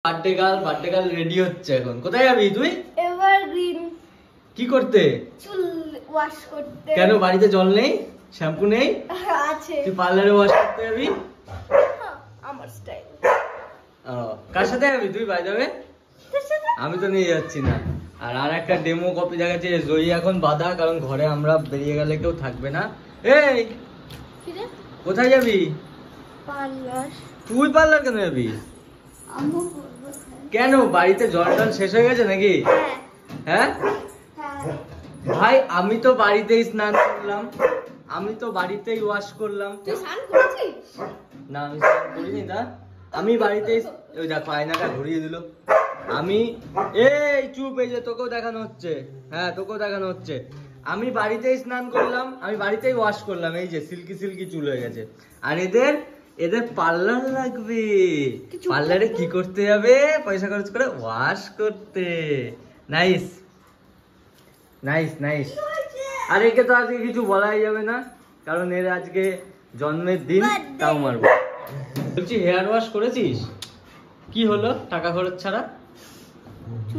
Birthday girl ready হচ্ছে এখন। কোথায় যাবি তুই? এভারগ্রিন। কি করতে? চুল ওয়াশ করতে। কেন বাড়িতে জল নেই, শ্যাম্পু নেই? আছে। তুই পার্লারে ওয়াশ করতে যাবি? আমার স্টাইল। কার সাথে যাবি তুই? বাই দ্য ওয়ে আমি তো নিয়ে যাচ্ছি না। আর একটা ডেমো কপি দেখাচ্ছে, জয়ী এখন বাধা, কারণ ঘরে আমরা বেরিয়ে গেলে কেউ থাকবে না। এই কোথায় যাবি? পার্লার। তুই পার্লার কেন যাবি? কেন বাড়িতে জল টল শেষ হয়ে গেছে নাকি? হ্যাঁ ভাই, আমি তো বাড়িতেই স্নান করলাম, আমি তো বাড়িতেই ওয়াশ করলাম। তুই স্নান করেছিস? না আমি স্নান করিনি। তা আমি বাড়িতেই, ওই দেখো আয়নাটা ঘুরিয়ে দিল। আমি এই চুপ, এই যে তোকেও দেখানো হচ্ছে, হ্যাঁ তোকেও দেখানো হচ্ছে। আমি বাড়িতেই স্নান করলাম, আমি বাড়িতেই ওয়াশ করলাম, এই যে সিল্কি সিল্কি চুল হয়ে গেছে। আর এদের পার্লার লাগবে, পার্লারে কি করতে যাবে? পয়সা খরচ করে ওয়াশ করতে। Nice nice nice. আর একে তো আজকে কিছু বলাই যাবে না, কারণ এর আজকে জন্মের দিন, তাও মারবো। বলছি হেয়ার ওয়াশ করেছিস? কি হলো টাকা খরচ ছাড়া?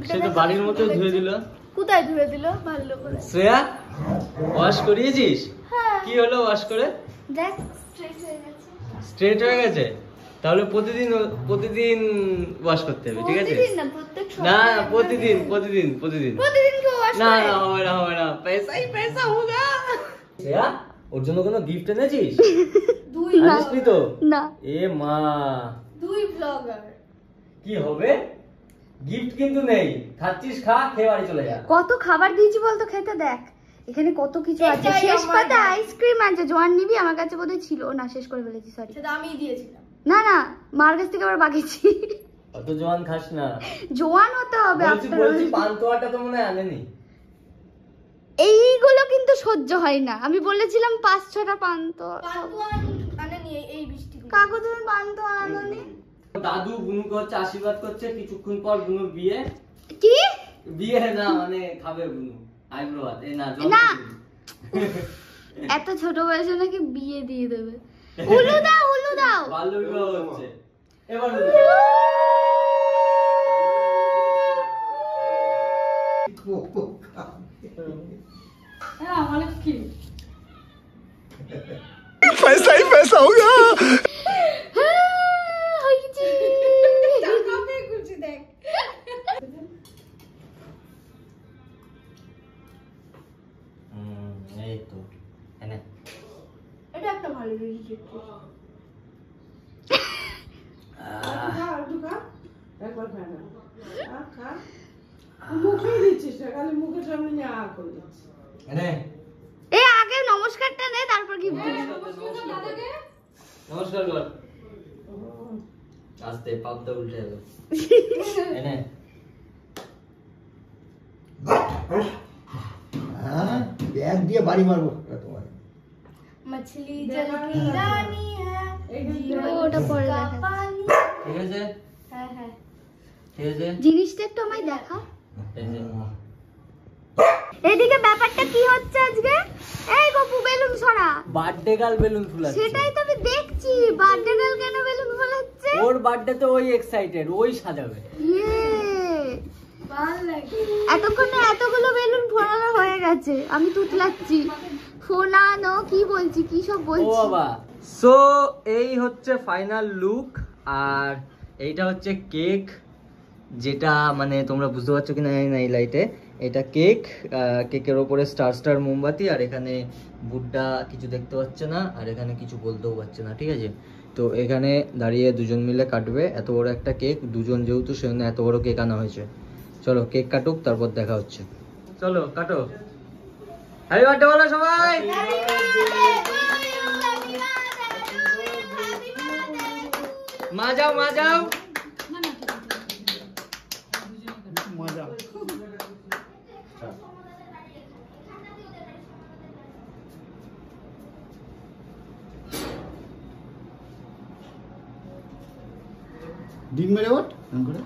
সে তো বাড়ির মতো ধুয়ে দিল। কোথায় ধুয়ে দিল? ভালো করে। শ্রেয়া ওয়াশ করিয়েছিস? হ্যাঁ। কি হলো ওয়াশ করে? দেখ স্ট্রেট হয়ে গেছে। স্ট্রেট হয়ে গেছে? তাহলে প্রতিদিন ওয়াশ করতে হবে, ঠিক আছে? প্রতিদিন না, প্রত্যেক না সপ্তাহে। প্রতিদিন কি ওয়াশ? না হবে না, পয়সা হোগা। শ্রেয়া ওর জন্য কোনো গিফট এনেছিস? দুই আনিসনি তো? না। এ মা, দুই ব্লগার। কি হবে? গিফট কিন্তু নেই। খাচ্ছিস খা, খেয়ে বাড়ি চলে যা। কত খাবার দিয়েছি বলতো, খেতে দেখ এখানে কত কিছু আছে। শেষ পাতে আইসক্রিম আছে, জোয়ান নিবি? আমার কাছে বোধহয় ছিল না, শেষ করে ফেলেছি, সরি। সেটা আমিই দিয়েছিলাম। না না, মার কাছ থেকে আবার বাগেছি। অত জোয়ান খাস না, জোয়ান হতে হবে। বলছি পান্তুয়াটা তো মনে হয় আনেনি। এইগুলো কিন্তু সহ্য হয় না, আমি বলেছিলাম 5-6টা পান্তুয়া। আনেনি এই বৃষ্টি। কাগজের পান্তুয়া আনোনি? দাদু বুনুকে হচ্ছে আশীর্বাদ করছে, কিছুক্ষণ পর বুনুর বিয়ে। কি বিয়ে না মানে খাবে বুনু আইব্রো হাত। এই না না, এত ছোট বয়সে নাকি বিয়ে দিয়ে দেবে। উলু দাও, উলু দাও। বাল্য বিবাহ হচ্ছে এবার। पैसा ही पैसा होगा। এই তো এনে এটা একটা ভালো রিজেক্ট। একবার খায় না, খা মুখে দিচ্ছিস না, খালি মুখের সামনে নিয়ে করে দিচ্ছিস। এনে এই আগে নমস্কারটা নে, তারপর কি নমস্কার কর। আস্তে পাপটা উল্টে যাবে। এনে ব্যাগ দিয়ে বাড়ি মারবো তোমার। मछली जल की रानी है, ওটা পরে দেখা। ঠিক আছে হ্যাঁ হ্যাঁ ঠিক আছে। জিনিসটা একটু আমায় দেখা। এই যে এদিকে ব্যাপারটা কি হচ্ছে আজকে? এই গপু, বেলুন ছড়া। বার্থডে গার্ল বেলুন ফুলাচ্ছে। সেটাই তো আমি দেখছি, বার্থডে গার্ল কেন বেলুন ফোলাচ্ছে? ওর বার্থডে তো ওই এক্সাইটেড, ওই সাজাবে। ভালো লাগে। এতক্ষণে এতগুলো বেলুন ফোলানো হয়ে গেছে, আমি তুতলাচ্ছি। ফোনানো কি বলছি, কি সব ও বলছি। বাবা। সো এই হচ্ছে ফাইনাল লুক, আর এইটা হচ্ছে কেক, যেটা মানে তোমরা বুঝতে পারছো কিনা জানি না এই লাইটে। এটা কেক, কেকের ওপরে স্টার স্টার মোমবাতি, আর এখানে বুড্ডা কিছু দেখতে পাচ্ছে না, আর এখানে কিছু বলতেও পারছে না, ঠিক আছে? তো এখানে দাঁড়িয়ে দুজন মিলে কাটবে এত বড় একটা কেক। দুজন যেহেতু, সেজন্য এত বড় কেক আনা হয়েছে। চলো কেক কাটুক, তারপর দেখা হচ্ছে। চলো কাটো। হ্যাপি বার্থডে বলো সবাই। মা যাও মজা। ডিম মেরে ওঠ করে।